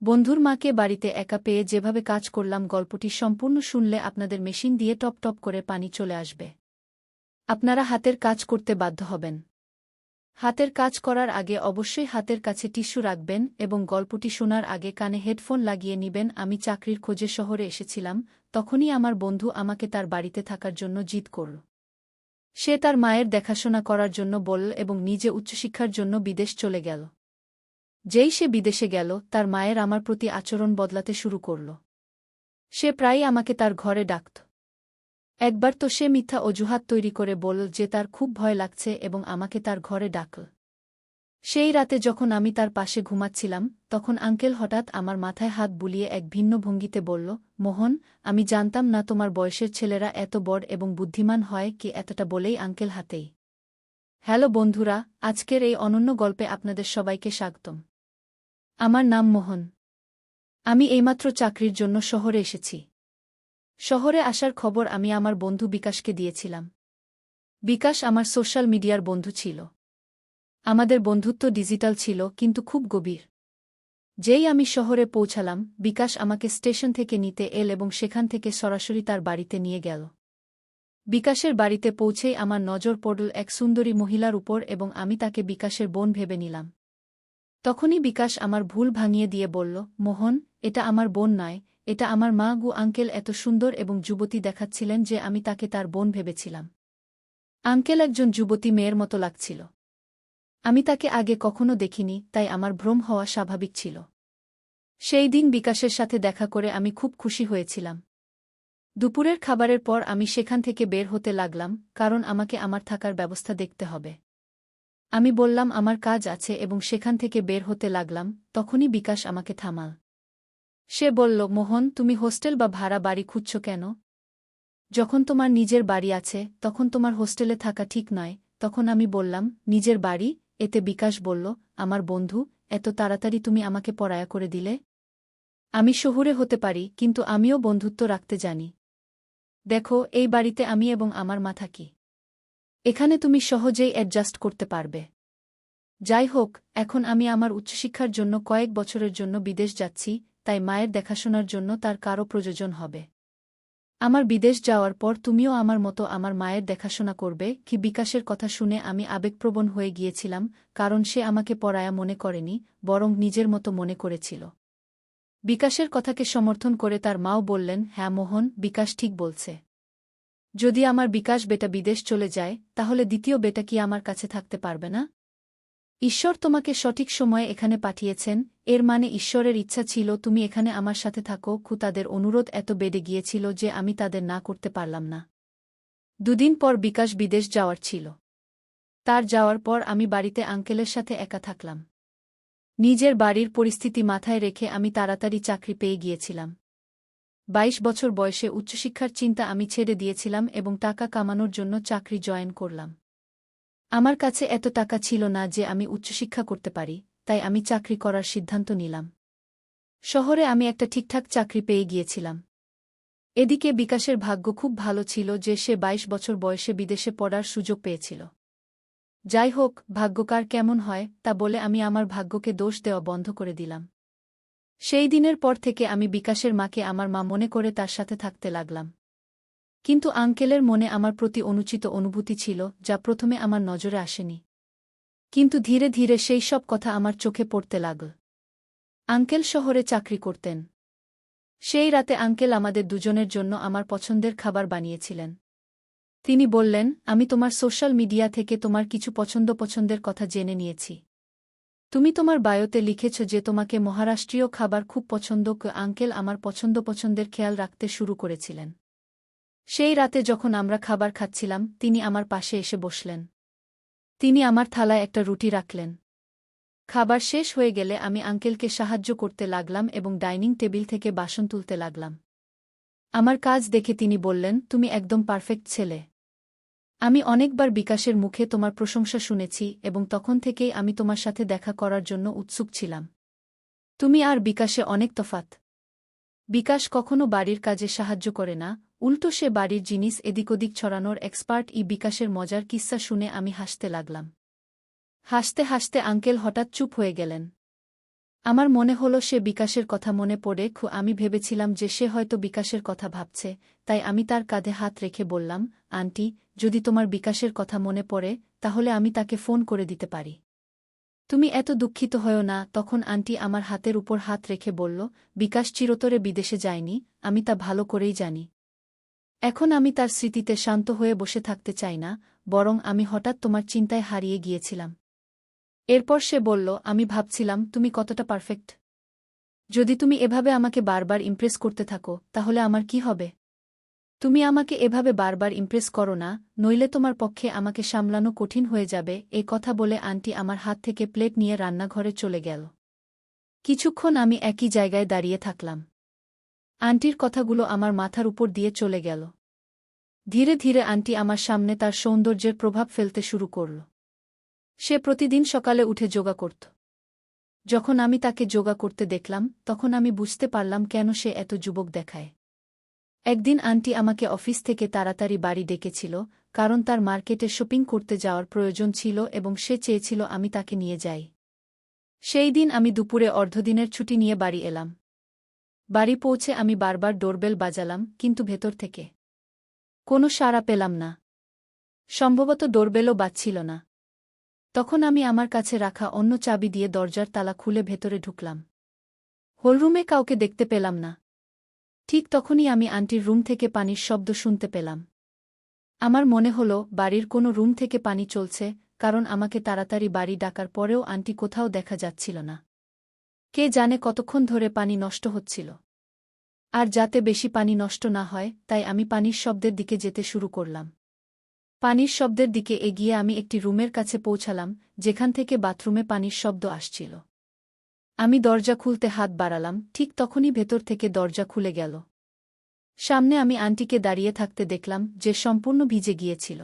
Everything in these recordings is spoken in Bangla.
বন্ধুর মাকে বাড়িতে একা পেয়ে যেভাবে কাজ করলাম গল্পটি সম্পূর্ণ শুনলে আপনাদের মেশিন দিয়ে টপ টপ করে পানি চলে আসবে। আপনারা হাতের কাজ করতে বাধ্য হবেন। হাতের কাজ করার আগে অবশ্যই হাতের কাছে টিস্যু রাখবেন এবং গল্পটি শোনার আগে কানে হেডফোন লাগিয়ে নিবেন। আমি চাকরির খোঁজে শহরে এসেছিলাম, তখনই আমার বন্ধু আমাকে তার বাড়িতে থাকার জন্য জিদ করল। সে তার মায়ের দেখাশোনা করার জন্য বলল এবং নিজে উচ্চশিক্ষার জন্য বিদেশ চলে গেল। যেই সে বিদেশে গেল, তার মায়ের আমার প্রতি আচরণ বদলাতে শুরু করল। সে প্রায়ই আমাকে তার ঘরে ডাকত। একবার তো সে মিথ্যা অজুহাত তৈরি করে বলল যে তার খুব ভয় লাগছে এবং আমাকে তার ঘরে ডাকল। সেই রাতে যখন আমি তার পাশে ঘুমাচ্ছিলাম, তখন আঙ্কেল হঠাৎ আমার মাথায় হাত বুলিয়ে এক ভিন্ন ভঙ্গিতে বলল, মোহন, আমি জানতাম না তোমার বয়সের ছেলেরা এত বড় এবং বুদ্ধিমান হয় কি। এতটা বলেই আঙ্কেল হাতেই। হ্যালো বন্ধুরা, আজকের এই অনন্য গল্পে আপনাদের সবাইকে স্বাগতম। আমার নাম মোহন। আমি এইমাত্র চাকরির জন্য শহরে এসেছি। শহরে আসার খবর আমি আমার বন্ধু বিকাশকে দিয়েছিলাম। বিকাশ আমার সোশ্যাল মিডিয়ার বন্ধু ছিল। আমাদের বন্ধুত্ব ডিজিটাল ছিল, কিন্তু খুব গভীর। যেই আমি শহরে পৌঁছালাম, বিকাশ আমাকে স্টেশন থেকে নিতে এল এবং সেখান থেকে সরাসরি তার বাড়িতে নিয়ে গেল। বিকাশের বাড়িতে পৌঁছেই আমার নজর পড়ল এক সুন্দরী মহিলার উপর এবং আমি তাকে বিকাশের বোন ভেবে নিলাম। তখনই বিকাশ আমার ভুল ভাঙিয়ে দিয়ে বলল, মোহন, এটা আমার বোন নয়, এটা আমার মা গু। আঙ্কেল এত সুন্দর এবং যুবতী দেখাচ্ছিলেন যে আমি তাকে তার বোন ভেবেছিলাম। আঙ্কেল একজন যুবতী মেয়ের মতো লাগছিল। আমি তাকে আগে কখনো দেখিনি, তাই আমার ভ্রম হওয়া স্বাভাবিক ছিল। সেই দিন বিকাশের সাথে দেখা করে আমি খুব খুশি হয়েছিলাম। দুপুরের খাবারের পর আমি সেখান থেকে বের হতে লাগলাম, কারণ আমাকে আমার থাকার ব্যবস্থা দেখতে হবে। আমি বললাম আমার কাজ আছে এবং সেখান থেকে বের হতে লাগলাম, তখনই বিকাশ আমাকে থামাল। সে বলল, মোহন, তুমি হোস্টেল বা ভাড়া বাড়ি খুঁজছ কেন? যখন তোমার নিজের বাড়ি আছে তখন তোমার হোস্টেলে থাকা ঠিক নয়। তখন আমি বললাম, নিজের বাড়ি? এতে বিকাশ বলল, আমার বন্ধু, এত তাড়াতাড়ি তুমি আমাকে পরায়া করে দিলে? আমি শহুরে হতে পারি, কিন্তু আমিও বন্ধুত্ব রাখতে জানি। দেখো, এই বাড়িতে আমি এবং আমার মা থাকি। এখানে তুমি সহজেই অ্যাডজাস্ট করতে পারবে। যাই হোক, এখন আমি আমার উচ্চশিক্ষার জন্য কয়েক বছরের জন্য বিদেশ যাচ্ছি, তাই মায়ের দেখাশোনার জন্য তার কারও প্রয়োজন হবে। আমার বিদেশ যাওয়ার পর তুমিও আমার মতো আমার মায়ের দেখাশোনা করবে কি? বিকাশের কথা শুনে আমি আবেগপ্রবণ হয়ে গিয়েছিলাম, কারণ সে আমাকে পরায়া মনে করেনি, বরং নিজের মতো মনে করেছিল। বিকাশের কথাকে সমর্থন করে তার মাও বললেন, হ্যাঁ মোহন, বিকাশ ঠিক বলছে। যদি আমার বিকাশ বেটা বিদেশ চলে যায়, তাহলে দ্বিতীয় বেটা কি আমার কাছে থাকতে পারবে না? ঈশ্বর তোমাকে সঠিক সময়ে এখানে পাঠিয়েছেন, এর মানে ঈশ্বরের ইচ্ছা ছিল তুমি এখানে আমার সাথে থাকো। তাদের অনুরোধ এত বেড়ে গিয়েছিল যে আমি তাদের না করতে পারলাম না। দুদিন পর বিকাশ বিদেশ যাওয়ার ছিল। তার যাওয়ার পর আমি বাড়িতে আঙ্কেলের সাথে একা থাকলাম। নিজের বাড়ির পরিস্থিতি মাথায় রেখে আমি তাড়াতাড়ি চাকরি পেয়ে গিয়েছিলাম। 22 বছর বয়সে উচ্চশিক্ষার চিন্তা আমি ছেড়ে দিয়েছিলাম এবং টাকা কামানোর জন্য চাকরি জয়েন করলাম। আমার কাছে এত টাকা ছিল না যে আমি উচ্চশিক্ষা করতে পারি, তাই আমি চাকরি করার সিদ্ধান্ত নিলাম। শহরে আমি একটা ঠিকঠাক চাকরি পেয়ে গিয়েছিলাম। এদিকে বিকাশের ভাগ্য খুব ভালো ছিল যে সে 22 বছর বয়সে বিদেশে পড়ার সুযোগ পেয়েছিল। যাই হোক, ভাগ্য কার কেমন হয় তা বলে আমি আমার ভাগ্যকে দোষ দেওয়া বন্ধ করে দিলাম। সেই দিনের পর থেকে আমি বিকাশের মাকে আমার মা মনে করে তার সাথে থাকতে লাগলাম। কিন্তু আঙ্কেলের মনে আমার প্রতি অনুচিত অনুভূতি ছিল, যা প্রথমে আমার নজরে আসেনি। কিন্তু ধীরে ধীরে সেই সব কথা আমার চোখে পড়তে লাগল। আঙ্কেল শহরে চাকরি করতেন। সেই রাতে আঙ্কেল আমাদের দুজনের জন্য আমার পছন্দের খাবার বানিয়েছিলেন। তিনি বললেন, আমি তোমার সোশ্যাল মিডিয়া থেকে তোমার কিছু পছন্দের কথা জেনে নিয়েছি। তুমি তোমার বায়োতে লিখেছ যে তোমাকে মহারাষ্ট্রীয় খাবার খুব পছন্দ। আঙ্কেল আমার পছন্দের খেয়াল রাখতে শুরু করেছিলেন। সেই রাতে যখন আমরা খাবার খাচ্ছিলাম, তিনি আমার পাশে এসে বসলেন। তিনি আমার থালায় একটা রুটি রাখলেন। খাবার শেষ হয়ে গেলে আমি আঙ্কেলকে সাহায্য করতে লাগলাম এবং ডাইনিং টেবিল থেকে বাসন তুলতে লাগলাম। আমার কাজ দেখে তিনি বললেন, তুমি একদম পারফেক্ট ছেলে। আমি অনেকবার বিকাশের মুখে তোমার প্রশংসা শুনেছি এবং তখন থেকেই আমি তোমার সাথে দেখা করার জন্য উৎসুক ছিলাম। তুমি আর বিকাশে অনেক তফাৎ। বিকাশ কখনো বাড়ির কাজে সাহায্য করে না, উল্টো সে বাড়ির জিনিস এদিক ওদিক ছড়ানোর এক্সপার্ট। বিকাশের মজার কিস্সা শুনে আমি হাসতে লাগলাম। হাসতে হাসতে আঙ্কেল হঠাৎ চুপ হয়ে গেলেন। আমার মনে হলো সে বিকাশের কথা মনে পড়ে আমি ভেবেছিলাম যে সে হয়তো বিকাশের কথা ভাবছে, তাই আমি তার কাঁধে হাত রেখে বললাম, আন্টি, যদি তোমার বিকাশের কথা মনে পড়ে তাহলে আমি তাকে ফোন করে দিতে পারি। তুমি এত দুঃখিত হয়ো না। তখন আন্টি আমার হাতের উপর হাত রেখে বলল, বিকাশ চিরতরে বিদেশে যায়নি, আমি তা ভালো করেই জানি। এখন আমি তার স্মৃতিতে শান্ত হয়ে বসে থাকতে চাই না, বরং আমি হঠাৎ তোমার চিন্তায় হারিয়ে গিয়েছিলাম। এরপর সে বলল, আমি ভাবছিলাম তুমি কতটা পারফেক্ট। যদি তুমি এভাবে আমাকে বারবার ইমপ্রেস করতে থাকো তাহলে আমার কি হবে? তুমি আমাকে এভাবে বারবার ইমপ্রেস করো না, নইলে তোমার পক্ষে আমাকে সামলানো কঠিন হয়ে যাবে। এ কথা বলে আন্টি আমার হাত থেকে প্লেট নিয়ে রান্নাঘরে চলে গেল। কিছুক্ষণ আমি একই জায়গায় দাঁড়িয়ে থাকলাম। আন্টির কথাগুলো আমার মাথার উপর দিয়ে চলে গেল। ধীরে ধীরে আন্টি আমার সামনে তার সৌন্দর্যের প্রভাব ফেলতে শুরু করল। সে প্রতিদিন সকালে উঠে যোগা করত। যখন আমি তাকে যোগা করতে দেখলাম তখন আমি বুঝতে পারলাম কেন সে এত যুবক দেখায়। একদিন আন্টি আমাকে অফিস থেকে তাড়াতাড়ি বাড়ি ডেকেছিল, কারণ তার মার্কেটে শপিং করতে যাওয়ার প্রয়োজন ছিল এবং সে চেয়েছিল আমি তাকে নিয়ে যাই। সেই দিন আমি দুপুরে অর্ধদিনের ছুটি নিয়ে বাড়ি এলাম। বাড়ি পৌঁছে আমি বারবার ডোরবেল বাজালাম, কিন্তু ভেতর থেকে কোনো সাড়া পেলাম না। সম্ভবত ডোরবেলও বাজছিল না। তখন আমি আমার কাছে রাখা অন্য চাবি দিয়ে দরজার তালা খুলে ভেতরে ঢুকলাম। হলরুমে কাউকে দেখতে পেলাম না। ঠিক তখনই আমি আন্টির রুম থেকে পানির শব্দ শুনতে পেলাম। আমার মনে হল বাড়ির কোনো রুম থেকে পানি চলছে, কারণ আমাকে তাড়াতাড়ি বাড়ি ডাকার পরেও আন্টি কোথাও দেখা যাচ্ছিল না। কে জানে কতক্ষণ ধরে পানি নষ্ট হচ্ছিল। আর যাতে বেশি পানি নষ্ট না হয় তাই আমি পানির শব্দের দিকে যেতে শুরু করলাম। পানির শব্দের দিকে এগিয়ে আমি একটি রুমের কাছে পৌঁছালাম, যেখান থেকে বাথরুমে পানির শব্দ আসছিল। আমি দরজা খুলতে হাত বাড়ালাম, ঠিক তখনই ভেতর থেকে দরজা খুলে গেল। সামনে আমি আন্টিকে দাঁড়িয়ে থাকতে দেখলাম, যে সম্পূর্ণ ভিজে গিয়েছিল।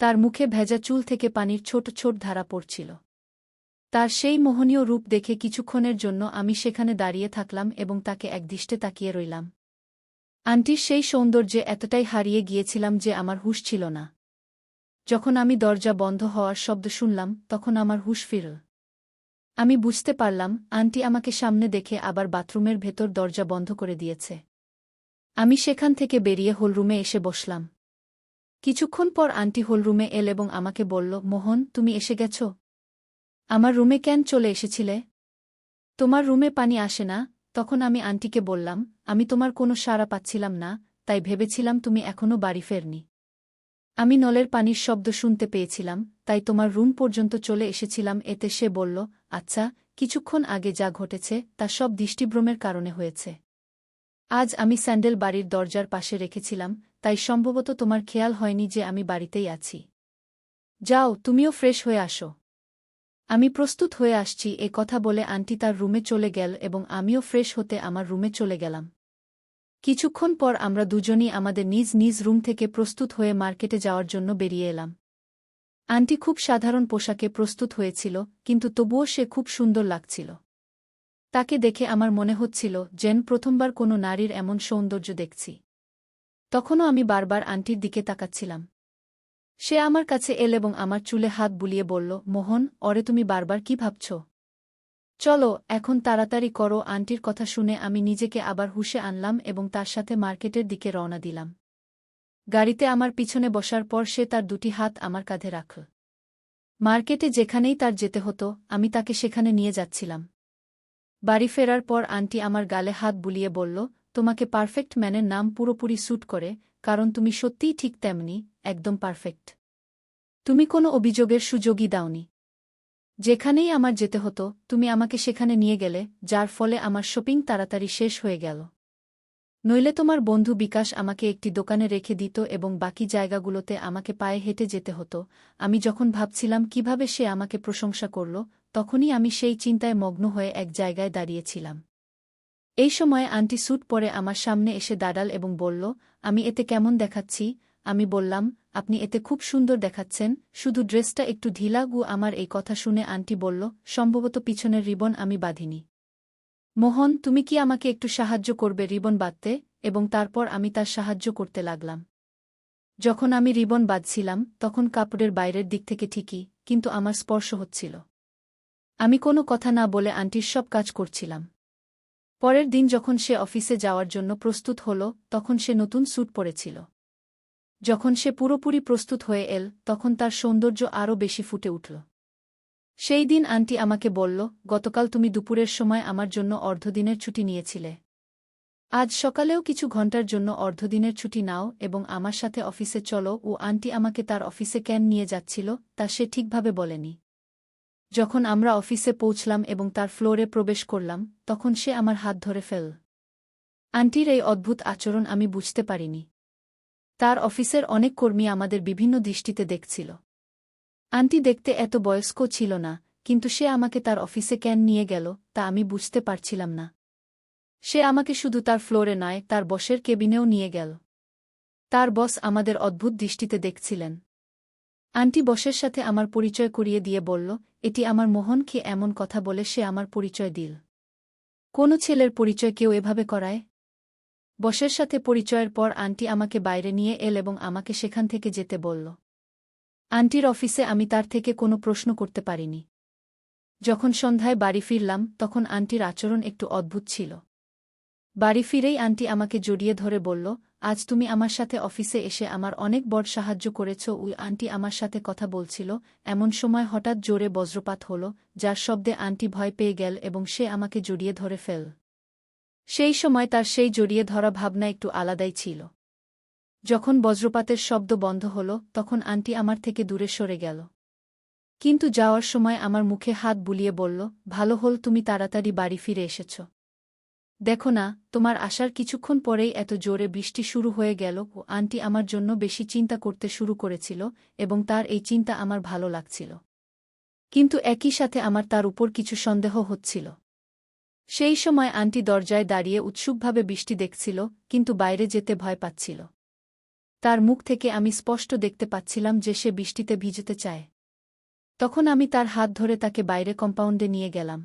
তার মুখে ভেজা চুল থেকে পানির ছোট ছোট ধারা পড়ছিল। তার সেই মোহনীয় রূপ দেখে কিছুক্ষণের জন্য আমি সেখানে দাঁড়িয়ে থাকলাম এবং তাকে একদৃষ্টে তাকিয়ে রইলাম। আন্টির সেই সৌন্দর্যে এতটাই হারিয়ে গিয়েছিলাম যে আমার হুঁশ ছিল না। যখন আমি দরজা বন্ধ হওয়ার শব্দ শুনলাম তখন আমার হুঁশ ফিরল। আমি বুঝতে পারলাম আন্টি আমাকে সামনে দেখে আবার বাথরুমের ভেতর দরজা বন্ধ করে দিয়েছে। আমি সেখান থেকে বেরিয়ে হলরুমে এসে বসলাম। কিছুক্ষণ পর আন্টি হলরুমে এল এবং আমাকে বলল, মোহন, তুমি এসে গেছ? আমার রুমে কেন চলে এসেছিলে? তোমার রুমে পানি আসে না? তখন আমি আন্টিকে বললাম, আমি তোমার কোনো সাড়া পাচ্ছিলাম না, তাই ভেবেছিলাম তুমি এখনও বাড়ি ফেরনি। আমি নলের পানির শব্দ শুনতে পেয়েছিলাম, তাই তোমার রুম পর্যন্ত চলে এসেছিলাম। এতে সে বলল, আচ্ছা, কিছুক্ষণ আগে যা ঘটেছে তা সব দৃষ্টিভ্রমের কারণে হয়েছে। আজ আমি স্যান্ডেল বাড়ির দরজার পাশে রেখেছিলাম, তাই সম্ভবত তোমার খেয়াল হয়নি যে আমি বাড়িতেই আছি। যাও, তুমিও ফ্রেশ হয়ে আসো। আমি প্রস্তুত হয়ে আসছি। এ কথা বলে আন্টি তার রুমে চলে গেল এবং আমিও ফ্রেশ হতে আমার রুমে চলে গেলাম। কিছুক্ষণ পর আমরা দুজনই আমাদের নিজ নিজ রুম থেকে প্রস্তুত হয়ে মার্কেটে যাওয়ার জন্য বেরিয়ে এলাম। আন্টি খুব সাধারণ পোশাকে প্রস্তুত হয়েছিল, কিন্তু তবুও সে খুব সুন্দর লাগছিল। তাকে দেখে আমার মনে হচ্ছিল যেন প্রথমবার কোনো নারীর এমন সৌন্দর্য দেখছি। তখনও আমি বারবার আন্টির দিকে তাকাচ্ছিলাম। সে আমার কাছে এল এবং আমার চুলে হাত বুলিয়ে বলল, মোহন, ওরে তুমি বারবার কি ভাবছ? চলো, এখন তাড়াতাড়ি করো। আন্টির কথা শুনে আমি নিজেকে আবার হুঁশে আনলাম এবং তার সাথে মার্কেটের দিকে রওনা দিলাম। গাড়িতে আমার পিছনে বসার পর সে তার দুটি হাত আমার কাঁধে রাখল। মার্কেটে যেখানেই তার যেতে হতো আমি তাকে সেখানে নিয়ে যাচ্ছিলাম। বাড়ি ফেরার পর আন্টি আমার গালে হাত বুলিয়ে বলল, তোমাকে পারফেক্ট ম্যানের নাম পুরোপুরি স্যুট করে, কারণ তুমি সত্যিই ঠিক তেমনি, একদম পারফেক্ট। তুমি কোনো অভিযোগের সুযোগই দাওনি। যেখানেই আমার যেতে হতো তুমি আমাকে সেখানে নিয়ে গেলে, যার ফলে আমার শপিং তাড়াতাড়ি শেষ হয়ে গেল। নইলে তোমার বন্ধু বিকাশ আমাকে একটি দোকানে রেখে দিত এবং বাকি জায়গাগুলোতে আমাকে পায়ে হেঁটে যেতে হতো। আমি যখন ভাবছিলাম কিভাবে সে আমাকে প্রশংসা করল, তখনই আমি সেই চিন্তায় মগ্ন হয়ে এক জায়গায় দাঁড়িয়েছিলাম। এই সময় আন্টি স্যুট পরে আমার সামনে এসে দাঁড়াল এবং বলল, আমি এতে কেমন দেখাচ্ছি? আমি বললাম, আপনি এতে খুব সুন্দর দেখাচ্ছেন, শুধু ড্রেসটা একটু ঢিলা। আমার এই কথা শুনে আন্টি বলল, সম্ভবত পিছনের রিবন আমি বাঁধিনি। মোহন, তুমি কি আমাকে একটু সাহায্য করবে রিবন বাঁধতে? এবং তারপর আমি তার সাহায্য করতে লাগলাম। যখন আমি রিবন বাঁধছিলাম তখন কাপড়ের বাইরের দিক থেকে ঠিকই, কিন্তু আমার স্পর্শ হচ্ছিল। আমি কোনো কথা না বলে আন্টির সব কাজ করছিলাম। পরের দিন যখন সে অফিসে যাওয়ার জন্য প্রস্তুত হল, তখন সে নতুন স্যুট পরেছিল। যখন সে পুরোপুরি প্রস্তুত হয়ে এল, তখন তার সৌন্দর্য আরও বেশি ফুটে উঠল। সেই দিন আন্টি আমাকে বলল, গতকাল তুমি দুপুরের সময় আমার জন্য অর্ধদিনের ছুটি নিয়েছিলে। আজ সকালেও কিছু ঘন্টার জন্য অর্ধদিনের ছুটি নাও এবং আমার সাথে অফিসে চলো। ও আন্টি আমাকে তার অফিসে কেন নিয়ে যাচ্ছিল তা সে ঠিকভাবে বলেনি। যখন আমরা অফিসে পৌঁছলাম এবং তার ফ্লোরে প্রবেশ করলাম, তখন সে আমার হাত ধরে ফেল। আন্টির এই অদ্ভুত আচরণ আমি বুঝতে পারিনি। তার অফিসের অনেক কর্মী আমাদের বিভিন্ন দৃষ্টিতে দেখছিল। আন্টি দেখতে এত বয়স্ক ছিল না, কিন্তু সে আমাকে তার অফিসে কেন নিয়ে গেল তা আমি বুঝতে পারছিলাম না। সে আমাকে শুধু তার ফ্লোরে নয়, তার বসের কেবিনেও নিয়ে গেল। তার বস আমাদের অদ্ভুত দৃষ্টিতে দেখছিলেন। আন্টি বসের সাথে আমার পরিচয় করিয়ে দিয়ে বলল, এটি আমার মোহন। কি এমন কথা বলে সে আমার পরিচয় দিল? কোনো ছেলের পরিচয় কেউ এভাবে করায়? বসের সাথে পরিচয়ের পর আন্টি আমাকে বাইরে নিয়ে এল এবং আমাকে সেখান থেকে যেতে বলল। আন্টির অফিসে আমি তার থেকে কোনো প্রশ্ন করতে পারিনি। যখন সন্ধ্যায় বাড়ি ফিরলাম, তখন আন্টির আচরণ একটু অদ্ভুত ছিল। বাড়ি ফিরেই আন্টি আমাকে জড়িয়ে ধরে বলল, আজ তুমি আমার সাথে অফিসে এসে আমার অনেক বড় সাহায্য করেছ। ওই আন্টি আমার সাথে কথা বলছিল, এমন সময় হঠাৎ জোরে বজ্রপাত হল, যার শব্দে আন্টি ভয় পেয়ে গেল এবং সে আমাকে জড়িয়ে ধরে ফেল। সেই সময় তার সেই জড়িয়ে ধরা ভাবনা একটু আলাদাই ছিল। যখন বজ্রপাতের শব্দ বন্ধ হল, তখন আন্টি আমার থেকে দূরে সরে গেল। কিন্তু যাওয়ার সময় আমার মুখে হাত বুলিয়ে বলল, ভালো হল তুমি তাড়াতাড়ি বাড়ি ফিরে এসেছ। দেখো না, তোমার আসার কিছুক্ষণ পরেই এত জোরে বৃষ্টি শুরু হয়ে গেল। ও আন্টি আমার জন্য বেশি চিন্তা করতে শুরু করেছিল এবং তার এই চিন্তা আমার ভালো লাগছিল। কিন্তু একই সাথে আমার তার উপর কিছু সন্দেহ হচ্ছিল। সেই সময় আন্টি দরজায় দাঁড়িয়ে উৎসুকভাবে বৃষ্টি দেখছিল, কিন্তু বাইরে যেতে ভয় পাচ্ছিল। তার মুখ থেকে আমি স্পষ্ট দেখতে পাচ্ছিলাম যে সে বৃষ্টিতে ভিজতে চায়। তখন আমি তার হাত ধরে তাকে বাইরে কম্পাউন্ডে নিয়ে গেলাম।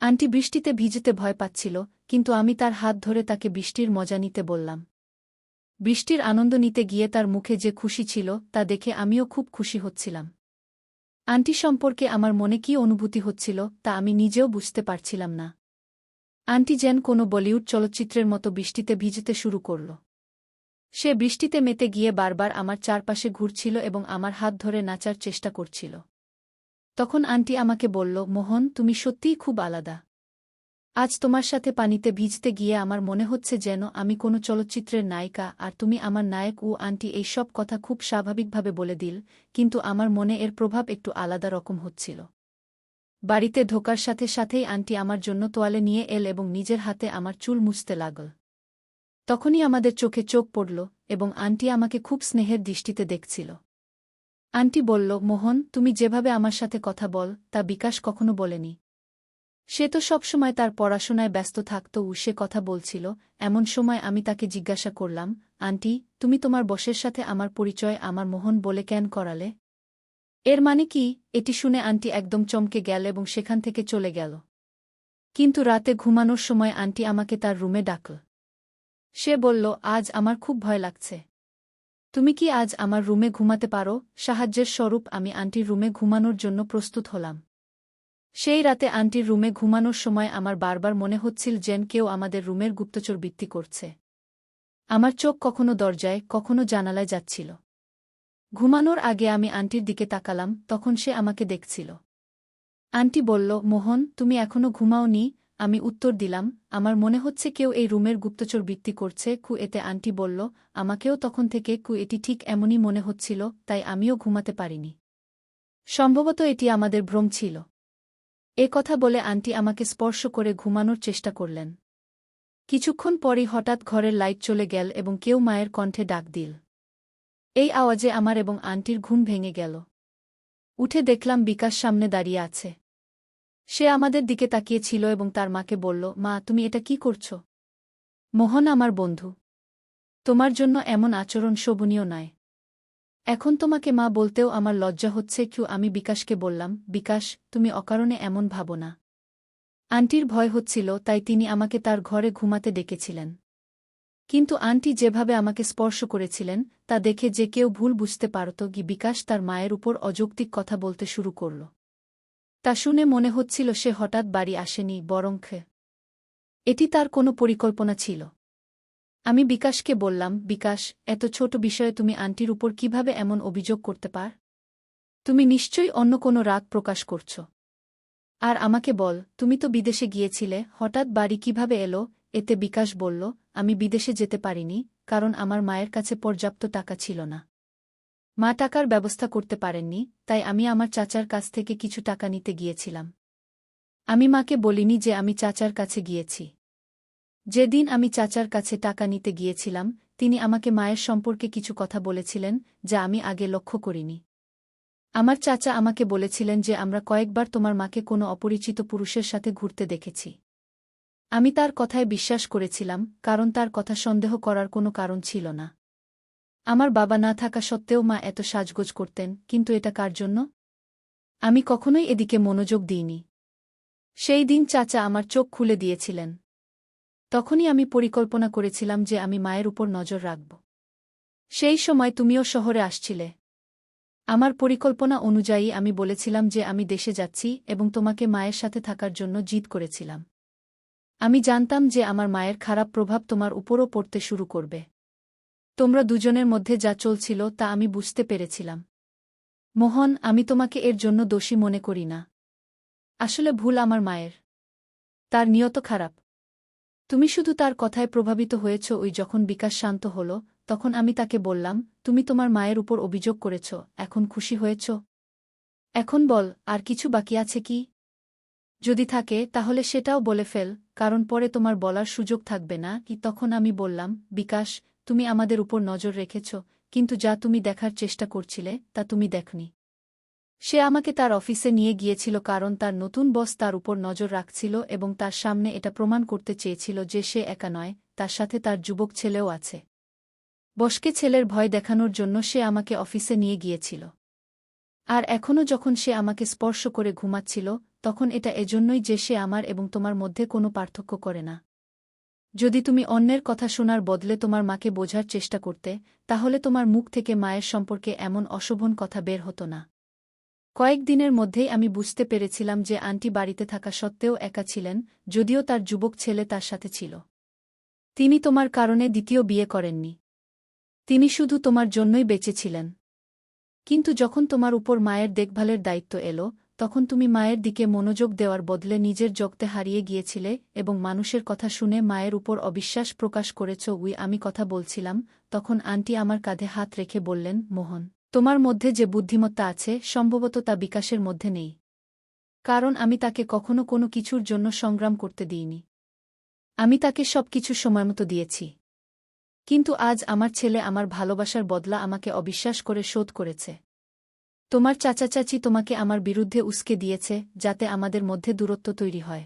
আন্টি বৃষ্টিতে ভিজতে ভয় পাচ্ছিল, কিন্তু আমি তার হাত ধরে তাকে বৃষ্টির মজা নিতে বললাম। বৃষ্টির আনন্দ নিতে গিয়ে তার মুখে যে খুশি ছিল তা দেখে আমিও খুব খুশি হচ্ছিলাম। আন্টি সম্পর্কে আমার মনে কী অনুভূতি হচ্ছিল তা আমি নিজেও বুঝতে পারছিলাম না। আন্টি যেন কোনো বলিউড চলচ্চিত্রের মতো বৃষ্টিতে ভিজতে শুরু করল। সে বৃষ্টিতে মেতে গিয়ে বারবার আমার চারপাশে ঘুরছিল এবং আমার হাত ধরে নাচার চেষ্টা করছিল। তখন আন্টি আমাকে বলল, মোহন, তুমি সত্যিই খুব আলাদা। আজ তোমার সাথে পানিতে ভিজতে গিয়ে আমার মনে হচ্ছে যেন আমি কোনো চলচ্চিত্রের নায়িকা আর তুমি আমার নায়ক। ও আন্টি এই সব কথা খুব স্বাভাবিকভাবে বলে দিল, কিন্তু আমার মনে এর প্রভাব একটু আলাদা রকম হচ্ছিল। বাড়িতে ঢোকার সাথে সাথেই আন্টি আমার জন্য তোয়ালে নিয়ে এল এবং নিজের হাতে আমার চুল মুছতে লাগল। তখনই আমাদের চোখে চোখ পড়ল এবং আন্টি আমাকে খুব স্নেহের দৃষ্টিতে দেখছিল। আন্টি বলল, মোহন, তুমি যেভাবে আমার সাথে কথা বল তা বিকাশ কখনো বলেনি। সে তো সবসময় তার পড়াশোনায় ব্যস্ত থাকত। সে কথা বলছিল, এমন সময় আমি তাকে জিজ্ঞাসা করলাম, আন্টি, তুমি তোমার বসের সাথে আমার পরিচয় আমার মোহন বলে কেন করালে? এর মানে কি? এটি শুনে আন্টি একদম চমকে গেল এবং সেখান থেকে চলে গেল। কিন্তু রাতে ঘুমানোর সময় আন্টি আমাকে তার রুমে ডাকল। সে বলল, আজ আমার খুব ভয় লাগছে। তুমি কি আজ আমার রুমে ঘুমাতে পারো? সাহায্যের স্বরূপ আমি আন্টির রুমে ঘুমানোর জন্য প্রস্তুত হলাম। সেই রাতে আন্টির রুমে ঘুমানোর সময় আমার বারবার মনে হচ্ছিল যেন কেউ আমাদের রুমের গুপ্তচরবৃত্তি করছে। আমার চোখ কখনো দরজায়, কখনো জানালায় যাচ্ছিল। ঘুমানোর আগে আমি আন্টির দিকে তাকালাম, তখন সে আমাকে দেখছিল। আন্টি বলল, মোহন, তুমি এখনো ঘুমাওনি? আমি উত্তর দিলাম, আমার মনে হচ্ছে কেউ এই রুমের গুপ্তচরবৃত্তি করছে। এতে আন্টি বলল, আমাকেও তখন থেকে এটি ঠিক এমনই মনে হচ্ছিল, তাই আমিও ঘুমাতে পারিনি। সম্ভবত এটি আমাদের ভ্রম ছিল। এ কথা বলে আন্টি আমাকে স্পর্শ করে ঘুমানোর চেষ্টা করলেন। কিছুক্ষণ পরই হঠাৎ ঘরের লাইট চলে গেল এবং কেউ মায়ের কণ্ঠে ডাক দিল। এই আওয়াজে আমার এবং আন্টির ঘুম ভেঙে গেল। উঠে দেখলাম বিকাশ সামনে দাঁড়িয়ে আছে। সে আমাদের দিকে তাকিয়েছিল এবং তার মাকে বলল, মা, তুমি এটা কি করছ? মোহন আমার বন্ধু। তোমার জন্য এমন আচরণ শোভনীয় নয়। এখন তোমাকে মা বলতেও আমার লজ্জা হচ্ছে। আমি বিকাশকে বললাম, বিকাশ, তুমি অকারণে এমন ভাবো না। আন্টির ভয় হচ্ছিল, তাই তিনি আমাকে তার ঘরে ঘুমাতে ডেকেছিলেন। কিন্তু আন্টি যেভাবে আমাকে স্পর্শ করেছিলেন তা দেখে যে কেউ ভুল বুঝতে পারত। বিকাশ তার মায়ের উপর অযৌক্তিক কথা বলতে শুরু করল। তা শুনে মনে হচ্ছিল সে হঠাৎ বাড়ি আসেনি, বরং এটি তার কোনো পরিকল্পনা ছিল। আমি বিকাশকে বললাম, বিকাশ, এত ছোট বিষয়ে তুমি আন্টির উপর কিভাবে এমন অভিযোগ করতে পার? তুমি নিশ্চয়ই অন্য কোনো রাগ প্রকাশ করছ। আর আমাকে বল, তুমি তো বিদেশে গিয়েছিলে, হঠাৎ বাড়ি কিভাবে এলো? এতে বিকাশ বলল, আমি বিদেশে যেতে পারিনি, কারণ আমার মায়ের কাছে পর্যাপ্ত টাকা ছিল না। মা টাকার ব্যবস্থা করতে পারেননি, তাই আমি আমার চাচার কাছ থেকে কিছু টাকা নিতে গিয়েছিলাম। আমি মাকে বলিনি যে আমি চাচার কাছে গিয়েছি। যেদিন আমি চাচার কাছে টাকা নিতে গিয়েছিলাম, তিনি আমাকে মায়ের সম্পর্কে কিছু কথা বলেছিলেন, যা আমি আগে লক্ষ্য করিনি। আমার চাচা আমাকে বলেছিলেন যে আমরা কয়েকবার তোমার মাকে কোনো অপরিচিত পুরুষের সাথে ঘুরতে দেখেছি। আমি তার কথায় বিশ্বাস করেছিলাম, কারণ তার কথা সন্দেহ করার কোনো কারণ ছিল না। আমার বাবা না থাকা সত্ত্বেও মা এত সাজগোজ করতেন, কিন্তু এটা কার জন্য? আমি কখনোই এদিকে মনোযোগ দিইনি। সেই দিন চাচা আমার চোখ খুলে দিয়েছিলেন। তখনই আমি পরিকল্পনা করেছিলাম যে আমি মায়ের উপর নজর রাখব। সেই সময় তুমিও শহরে আসছিলে। আমার পরিকল্পনা অনুযায়ী আমি বলেছিলাম যে আমি দেশে যাচ্ছি এবং তোমাকে মায়ের সাথে থাকার জন্য জিদ করেছিলাম। আমি জানতাম যে আমার মায়ের খারাপ প্রভাব তোমার উপরও পড়তে শুরু করবে। তোমরা দুজনের মধ্যে যা চলছিল তা আমি বুঝতে পেরেছিলাম। মোহন, আমি তোমাকে এর জন্য দোষী মনে করি না। আসলে ভুল আমার মায়ের। তার নিয়ত খারাপ। তুমি শুধু তার কথায় প্রভাবিত হয়েছ। যখন বিকাশ শান্ত হল, তখন আমি তাকে বললাম, তুমি তোমার মায়ের উপর অভিযোগ করেছ, এখন খুশি হয়েছ? এখন বল, আর কিছু বাকি আছে কি? যদি থাকে তাহলে সেটাও বলে ফেল, কারণ পরে তোমার বলার সুযোগ থাকবে না। তখন আমি বললাম, বিকাশ, তুমি আমাদের উপর নজর রেখেছ, কিন্তু যা তুমি দেখার চেষ্টা করছিলে তা তুমি দেখনি। সে আমাকে তার অফিসে নিয়ে গিয়েছিল কারণ তার নতুন বস তার উপর নজর রাখছিল এবং তার সামনে এটা প্রমাণ করতে চেয়েছিল যে সে একা নয়, তার সাথে তার যুবক ছেলেও আছে। বসকে ছেলের ভয় দেখানোর জন্য সে আমাকে অফিসে নিয়ে গিয়েছিল। আর এখনও যখন সে আমাকে স্পর্শ করে ঘুমাচ্ছিল, তখন এটা এজন্যই যে সে আমার এবং তোমার মধ্যে কোনো পার্থক্য করে না। যদি তুমি অন্যের কথা শোনার বদলে তোমার মাকে বোঝার চেষ্টা করতে, তাহলে তোমার মুখ থেকে মায়ের সম্পর্কে এমন অশোভন কথা বের হতো না। কয়েকদিনের মধ্যেই আমি বুঝতে পেরেছিলাম যে আন্টি বাড়িতে থাকা সত্ত্বেও একা ছিলেন, যদিও তার যুবক ছেলে তার সাথে ছিল। তিনি তোমার কারণে দ্বিতীয় বিয়ে করেননি। তিনি শুধু তোমার জন্যই বেঁচে ছিলেন। কিন্তু যখন তোমার উপর মায়ের দেখভালের দায়িত্ব এলো, তখন তুমি মায়ের দিকে মনোযোগ দেওয়ার বদলে নিজের জগতে হারিয়ে গিয়েছিলে এবং মানুষের কথা শুনে মায়ের উপর অবিশ্বাস প্রকাশ করেছ। আমি কথা বলছিলাম, তখন আন্টি আমার কাঁধে হাত রেখে বললেন, মোহন, তোমার মধ্যে যে বুদ্ধিমত্তা আছে সম্ভবত তা বিকাশের মধ্যে নেই। কারণ আমি তাকে কখনো কোনো কিছুর জন্য সংগ্রাম করতে দিইনি। আমি তাকে সবকিছু সময়মতো দিয়েছি। কিন্তু আজ আমার ছেলে আমার ভালোবাসার বদলা আমাকে অবিশ্বাস করে শোধ করেছে। তোমার চাচা চাচি তোমাকে আমার বিরুদ্ধে উস্কে দিয়েছে, যাতে আমাদের মধ্যে দূরত্ব তৈরি হয়।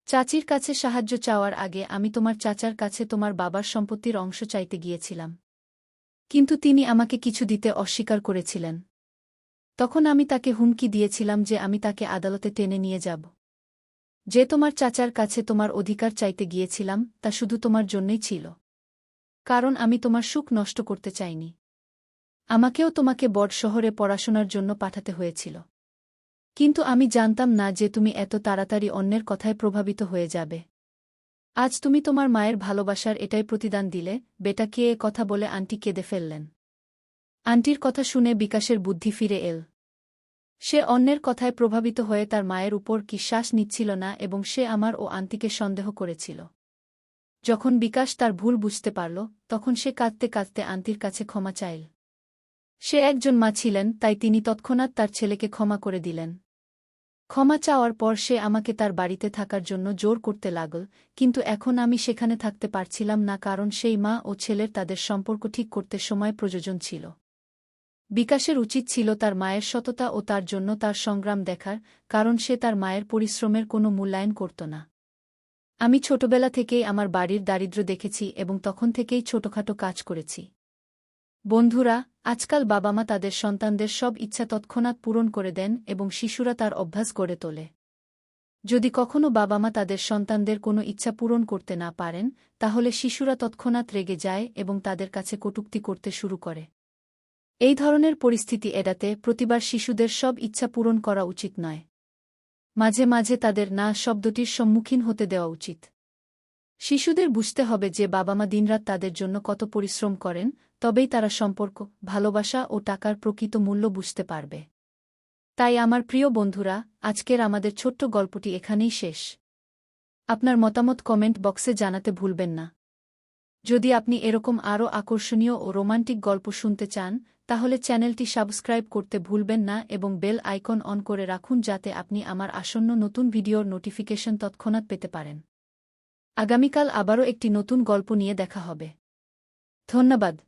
চাচির কাছে সাহায্য চাওয়ার আগে আমি তোমার চাচার কাছে তোমার বাবার সম্পত্তির অংশ চাইতে গিয়েছিলাম। কিন্তু তিনি আমাকে কিছু দিতে অস্বীকার করেছিলেন। তখন আমি তাকে হুমকি দিয়েছিলাম যে আমি তাকে আদালতে টেনে নিয়ে যাব। যে তোমার চাচার কাছে তোমার অধিকার চাইতে গিয়েছিলাম তা শুধু তোমার জন্যই ছিল। কারণ আমি তোমার সুখ নষ্ট করতে চাইনি। আমাকেও তোমাকে বড় শহরে পড়াশোনার জন্য পাঠাতে হয়েছিল। কিন্তু আমি জানতাম না যে তুমি এত তাড়াতাড়ি অন্যের কথায় প্রভাবিত হয়ে যাবে। আজ তুমি তোমার মায়ের ভালোবাসার এটাই প্রতিদান দিলে। বেটাকে এ কথা বলে আন্টি কেঁদে ফেললেন। আন্টির কথা শুনে বিকাশের বুদ্ধি ফিরে এল। সে অন্যের কথায় প্রভাবিত হয়ে তার মায়ের উপর কি শ্বাস নিচ্ছিল না এবং সে আমার ও আন্টিকে সন্দেহ করেছিল। যখন বিকাশ তার ভুল বুঝতে পারল, তখন সে কাঁদতে কাঁদতে আন্টির কাছে ক্ষমা চাইল। সে একজন মা ছিলেন, তাই তিনি তৎক্ষণাৎ তার ছেলেকে ক্ষমা করে দিলেন। ক্ষমা চাওয়ার পর সে আমাকে তার বাড়িতে থাকার জন্য জোর করতে লাগল, কিন্তু এখন আমি সেখানে থাকতে পারছিলাম না কারণ সেই মা ও ছেলের তাদের সম্পর্ক ঠিক করতে সময় প্রয়োজন ছিল। বিকাশের উচিত ছিল তার মায়ের সততা ও তার জন্য তার সংগ্রাম দেখার, কারণ সে তার মায়ের পরিশ্রমের কোনো মূল্যায়ন করত না। আমি ছোটবেলা থেকেই আমার বাড়ির দারিদ্র্য দেখেছি এবং তখন থেকেই ছোটখাটো কাজ করেছি। বন্ধুরা, আজকাল বাবা-মা তাদের সন্তানদের সব ইচ্ছা তৎক্ষণাৎ পূরণ করে দেন এবং শিশুরা তার অভ্যাস গড়ে তোলে। যদি কখনো বাবা-মা তাদের সন্তানদের কোনো ইচ্ছা পূরণ করতে না পারেন, তাহলে শিশুরা তৎক্ষণাৎ রেগে যায় এবং তাদের কাছে কটূক্তি করতে শুরু করে। এই ধরনের পরিস্থিতি এড়াতে প্রতিবার শিশুদের সব ইচ্ছা পূরণ করা উচিত নয়। মাঝে মাঝে তাদের না শব্দটির সম্মুখীন হতে দেওয়া উচিত। শিশুদের বুঝতে হবে যে বাবা মা দিনরাত তাদের জন্য কত পরিশ্রম করেন, তবেই তারা সম্পর্ক, ভালোবাসা ও টাকার প্রকৃত মূল্য বুঝতে পারবে। তাই আমার প্রিয় বন্ধুরা, আজকের আমাদের ছোট্ট গল্পটি এখানেই শেষ। আপনার মতামত কমেন্ট বক্সে জানাতে ভুলবেন না। যদি আপনি এরকম আরও আকর্ষণীয় ও রোমান্টিক গল্প শুনতে চান, তাহলে চ্যানেলটি সাবস্ক্রাইব করতে ভুলবেন না এবং বেল আইকন অন করে রাখুন যাতে আপনি আমার আসন্ন নতুন ভিডিওর নোটিফিকেশন তৎক্ষণাৎ পেতে পারেন। আগামীকাল আবারও একটি নতুন গল্প নিয়ে দেখা হবে। ধন্যবাদ।